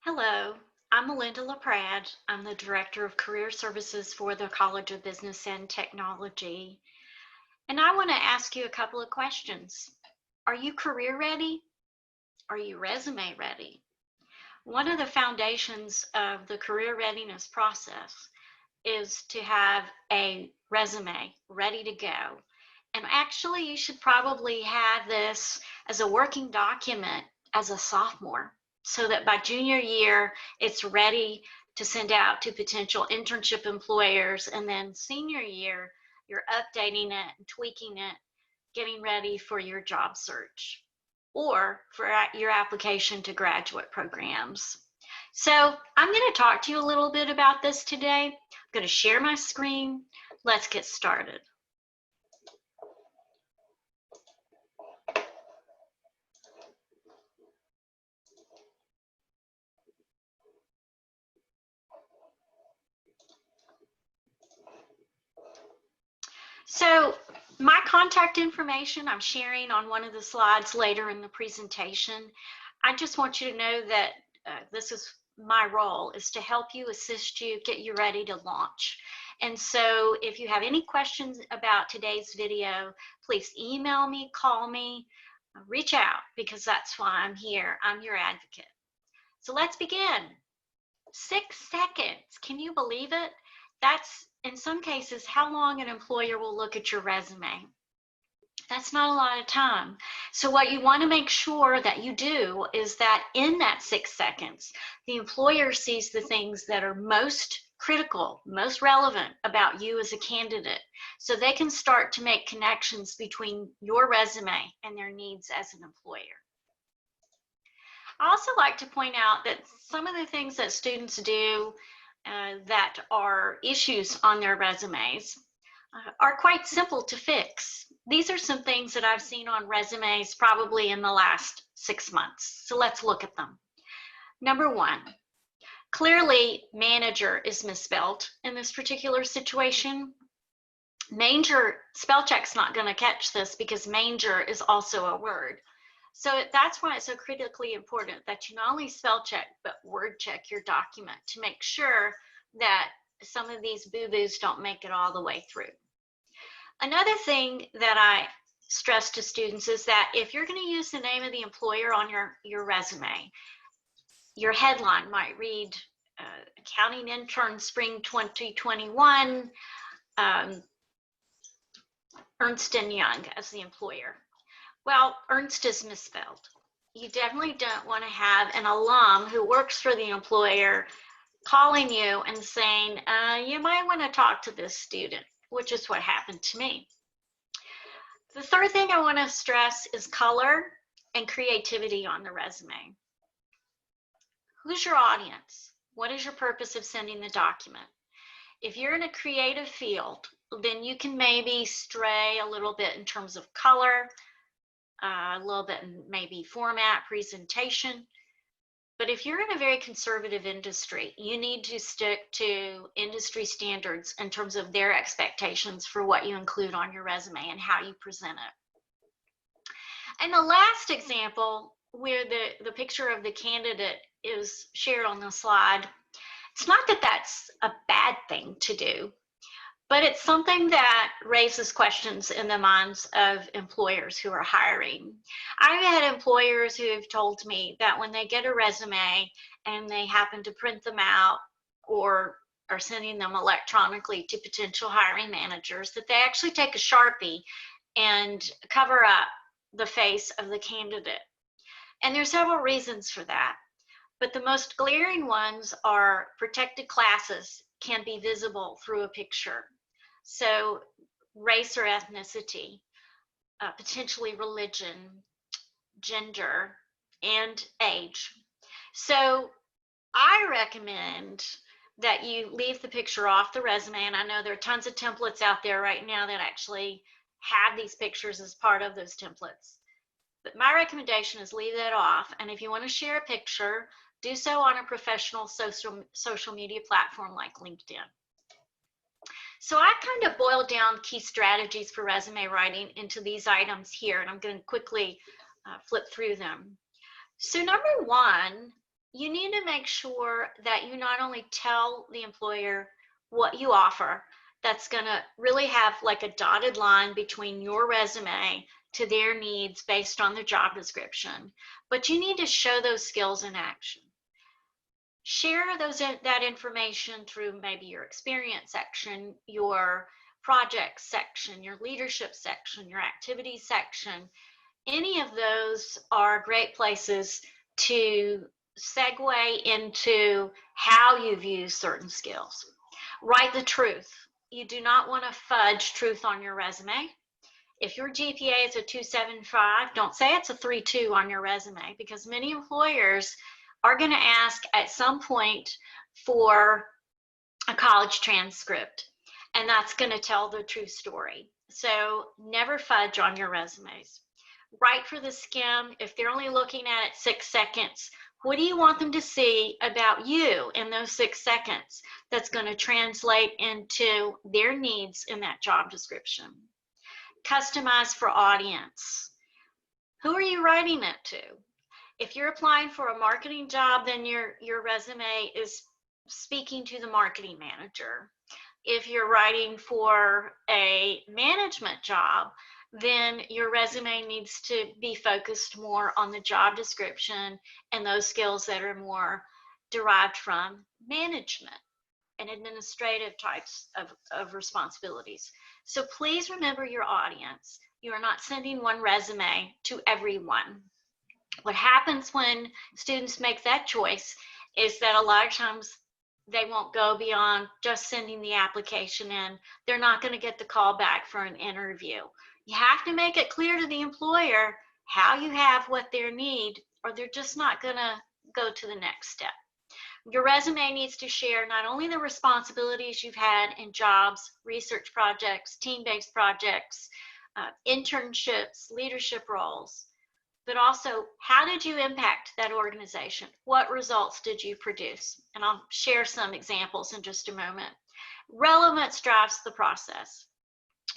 Hello, I'm Melinda LaPrade. I'm the Director of Career Services for the College of Business and Technology. And I want to ask you a couple of questions. Are you career ready? Are you resume ready? One of the foundations of the career readiness process is to have a resume ready to go. And actually, you should probably have this as a working document as a sophomore so that by junior year, it's ready to send out to potential internship employers. And then senior year, you're updating it and tweaking it, getting ready for your job search or for your application to graduate programs. So I'm going to talk to you a little bit about this today. I'm going to share my screen. Let's get started. So my contact information I'm sharing on one of the slides later in the presentation. I just want you to know that this is my role, is to help you, assist you, get you ready to launch. And so if you have any questions about today's video, please email me, call me, reach out, because that's why I'm here. I'm your advocate. So let's begin. 6 seconds. Can you believe it? That's, in some cases, how long an employer will look at your resume. That's not a lot of time. So what you want to make sure that you do is that in that 6 seconds, the employer sees the things that are most critical, most relevant about you as a candidate, so they can start to make connections between your resume and their needs as an employer. I also like to point out that some of the things that students do that are issues on their resumes are quite simple to fix. These are some things that I've seen on resumes probably in the last 6 months. So let's look at them. Number one, clearly manager is misspelled in this particular situation. Manger, spell check's not going to catch this because manger is also a word. So that's why it's so critically important that you not only spell check, but word check your document to make sure that some of these boo-boos don't make it all the way through. Another thing that I stress to students is that if you're going to use the name of the employer on your resume, your headline might read Accounting Intern Spring 2021, Ernst & Young as the employer. Well, Ernst is misspelled. You definitely don't want to have an alum who works for the employer calling you and saying, you might want to talk to this student, which is what happened to me. The third thing I want to stress is color and creativity on the resume. Who's your audience? What is your purpose of sending the document? If you're in a creative field, then you can maybe stray a little bit in terms of color, a little bit in maybe format, presentation. But if you're in a very conservative industry, you need to stick to industry standards in terms of their expectations for what you include on your resume and how you present it. And the last example, where the picture of the candidate is shared on the slide, it's not that that's a bad thing to do, but it's something that raises questions in the minds of employers who are hiring. I've had employers who have told me that when they get a resume and they happen to print them out or are sending them electronically to potential hiring managers, that they actually take a Sharpie and cover up the face of the candidate. And there's several reasons for that. But the most glaring ones are protected classes can be visible through a picture. So race or ethnicity, potentially religion, gender, and age. So I recommend that you leave the picture off the resume. And I know there are tons of templates out there right now that actually have these pictures as part of those templates. But my recommendation is leave that off. And if you want to share a picture, do so on a professional social media platform like LinkedIn. So I kind of boiled down key strategies for resume writing into these items here, and I'm going to quickly flip through them. So number one you need to make sure that you not only tell the employer what you offer, that's going to really have like a dotted line between your resume to their needs based on the job description, but you need to show those skills in action. Share that information through maybe your experience section, your project section, your leadership section, your activity section. Any of those are great places to segue into how you've used certain skills. Write the truth. You do not want to fudge truth on your resume. If your GPA is a 2.75, don't say it's a 3.2 on your resume, because many employers are going to ask at some point for a college transcript, and that's going to tell the true story. So never fudge on your resumes. Write for the skim. If they're only looking at it 6 seconds, what do you want them to see about you in those 6 seconds that's going to translate into their needs in that job description? Customize for audience. Who are you writing it to? If you're applying for a marketing job, then your resume is speaking to the marketing manager. If you're writing for a management job, then your resume needs to be focused more on the job description and those skills that are more derived from management and administrative types of responsibilities. So please remember your audience. You are not sending one resume to everyone. What happens when students make that choice is that a lot of times they won't go beyond just sending the application in. They're not going to get the call back for an interview. You have to make it clear to the employer how you have what they need, or they're just not going to go to the next step. Your resume needs to share not only the responsibilities you've had in jobs, research projects, team-based projects, internships, leadership roles, but also how did you impact that organization? What results did you produce? And I'll share some examples in just a moment. Relevance drives the process.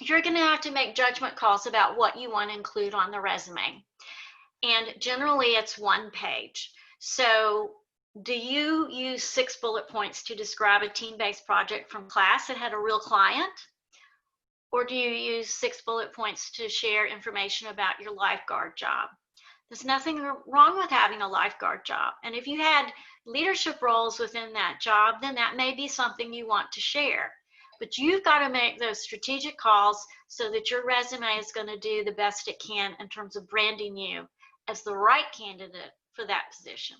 You're going to have to make judgment calls about what you want to include on the resume. And generally it's 1 page. So do you use 6 bullet points to describe a team-based project from class that had a real client? Or do you use 6 bullet points to share information about your lifeguard job? There's nothing wrong with having a lifeguard job. And if you had leadership roles within that job, then that may be something you want to share. But you've got to make those strategic calls so that your resume is going to do the best it can in terms of branding you as the right candidate for that position.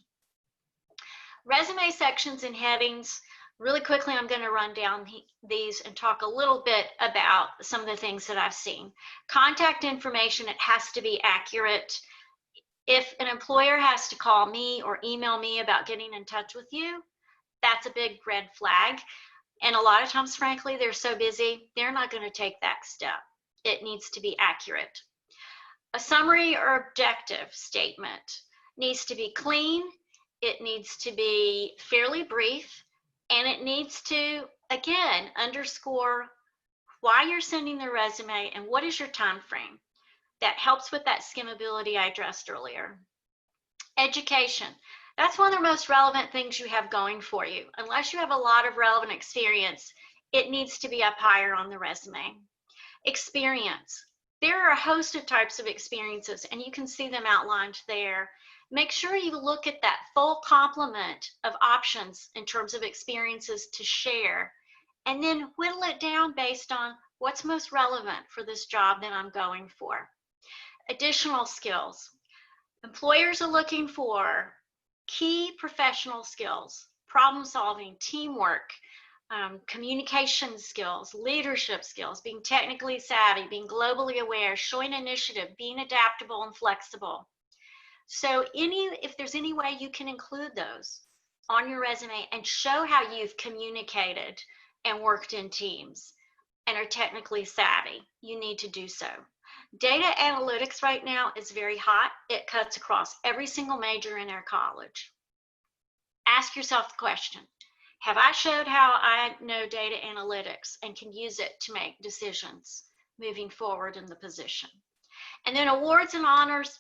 Resume sections and headings. Really quickly, I'm going to run down these and talk a little bit about some of the things that I've seen. Contact information, it has to be accurate. If an employer has to call me or email me about getting in touch with you, that's a big red flag. And a lot of times, frankly, they're so busy, they're not going to take that step. It needs to be accurate. A summary or objective statement needs to be clean, it needs to be fairly brief, and it needs to, again, underscore why you're sending the resume and what is your time frame. That helps with that skimmability I addressed earlier. Education. That's one of the most relevant things you have going for you. Unless you have a lot of relevant experience, it needs to be up higher on the resume. Experience. There are a host of types of experiences, and you can see them outlined there. Make sure you look at that full complement of options in terms of experiences to share, and then whittle it down based on what's most relevant for this job that I'm going for. Additional skills. Employers are looking for key professional skills, problem solving, teamwork, communication skills, leadership skills, being technically savvy, being globally aware, showing initiative, being adaptable and flexible. So if there's any way you can include those on your resume and show how you've communicated and worked in teams and are technically savvy, you need to do so. Data analytics right now is very hot. It cuts across every single major in our college. Ask yourself the question, have I showed how I know data analytics and can use it to make decisions moving forward in the position? And then awards and honors,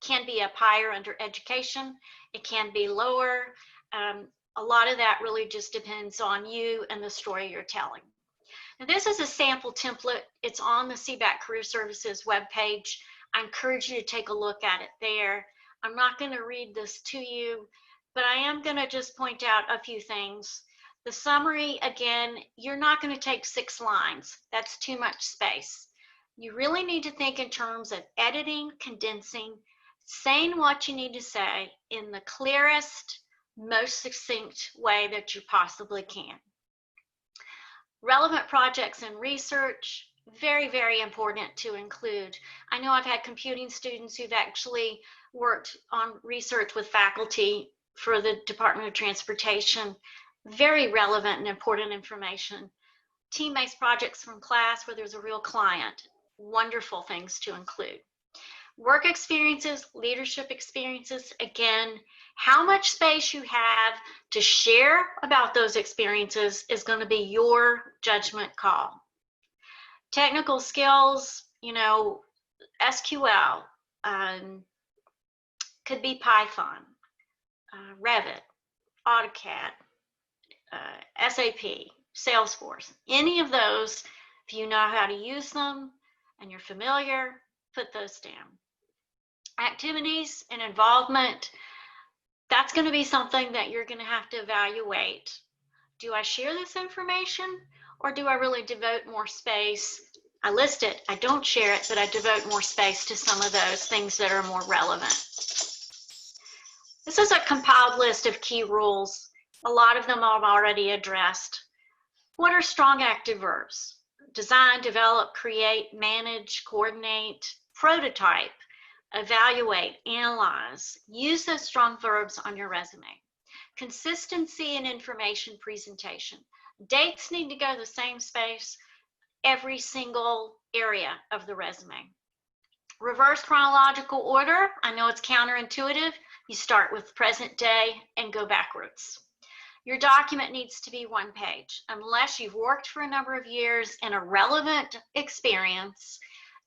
Can be up higher under education. It can be lower. A lot of that really just depends on you and the story you're telling. Now, this is a sample template. It's on the CBAT Career Services webpage. I encourage you to take a look at it there. I'm not going to read this to you, but I am going to just point out a few things. The summary, again, you're not going to take 6 lines. That's too much space. You really need to think in terms of editing, condensing, saying what you need to say in the clearest, most succinct way that you possibly can. Relevant projects and research, very, very important to include. I know I've had computing students who've actually worked on research with faculty for the Department of Transportation. Very relevant and important information. Team-based projects from class where there's a real client. Wonderful things to include. Work experiences, leadership experiences, again, how much space you have to share about those experiences is going to be your judgment call. Technical skills, SQL, could be Python, Revit, AutoCAD, SAP, Salesforce, any of those, if you know how to use them and you're familiar, put those down. Activities and involvement, that's going to be something that you're going to have to evaluate. Do I share this information or do I really devote more space? I list it, I don't share it, but I devote more space to some of those things that are more relevant. This is a compiled list of key rules. A lot of them I've already addressed. What are strong active verbs? Design, develop, create, manage, coordinate, prototype, evaluate, analyze. Use those strong verbs on your resume. Consistency in information presentation. Dates need to go the same space every single area of the resume. Reverse chronological order. I know it's counterintuitive. You start with present day and go backwards. Your document needs to be 1 page. Unless you've worked for a number of years in a relevant experience,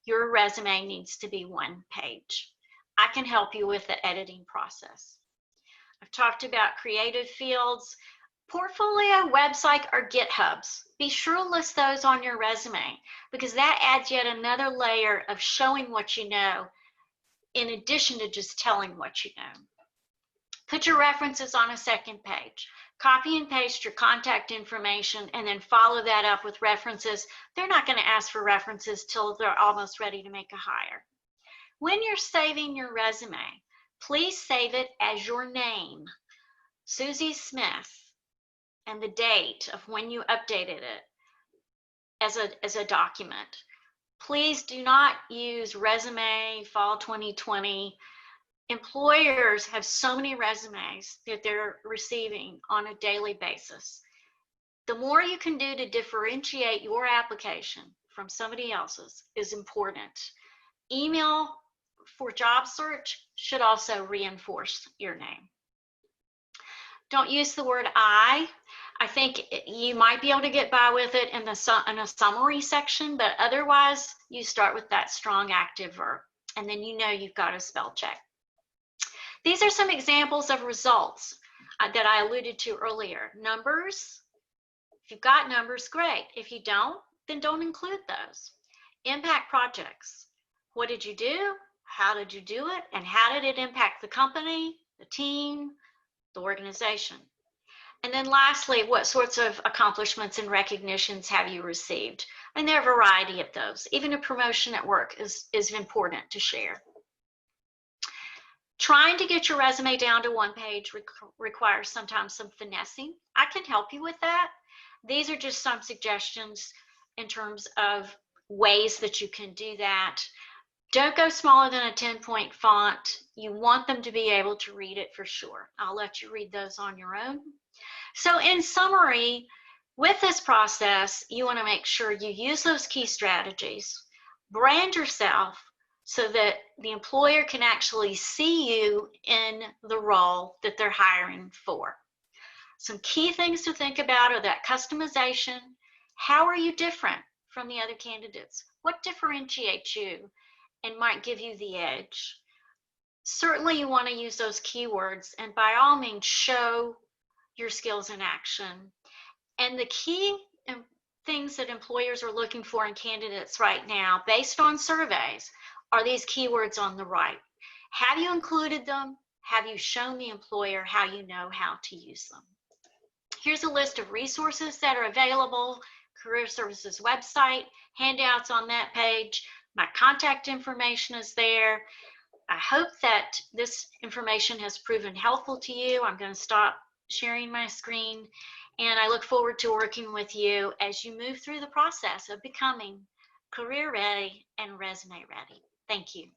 your resume needs to be 1 page. I can help you with the editing process. I've talked about creative fields. Portfolio, website, or GitHubs. Be sure to list those on your resume because that adds yet another layer of showing what you know in addition to just telling what you know. Put your references on a 2nd page. Copy and paste your contact information and then follow that up with references. They're not going to ask for references till they're almost ready to make a hire. When you're saving your resume, please save it as your name, Susie Smith, and the date of when you updated it as a document. Please do not use resume fall 2020. Employers have so many resumes that they're receiving on a daily basis. The more you can do to differentiate your application from somebody else's is important. Email for job search should also reinforce your name. Don't use the word I. I think you might be able to get by with it in a summary section, but otherwise you start with that strong active verb, and then you know you've got a spell check. These are some examples of results that I alluded to earlier. Numbers, if you've got numbers, great. If you don't, then don't include those. Impact projects, what did you do? How did you do it? And how did it impact the company, the team, the organization? And then lastly, what sorts of accomplishments and recognitions have you received? And there are a variety of those. Even a promotion at work is important to share. Trying to get your resume down to 1 page requires sometimes some finessing. I can help you with that. These are just some suggestions in terms of ways that you can do that. Don't go smaller than a 10-point font. You want them to be able to read it for sure. I'll let you read those on your own. So in summary, with this process, you want to make sure you use those key strategies, brand yourself so that the employer can actually see you in the role that they're hiring for. Some key things to think about are that customization. How are you different from the other candidates? What differentiates you and might give you the edge? Certainly you want to use those keywords, and by all means show your skills in action. And the key things that employers are looking for in candidates right now, based on surveys, are these keywords on the right. Have you included them? Have you shown the employer how you know how to use them? Here's a list of resources that are available. Career Services website, handouts on that page. My contact information is there. I hope that this information has proven helpful to you. I'm going to stop sharing my screen, and I look forward to working with you as you move through the process of becoming career ready and resume ready. Thank you.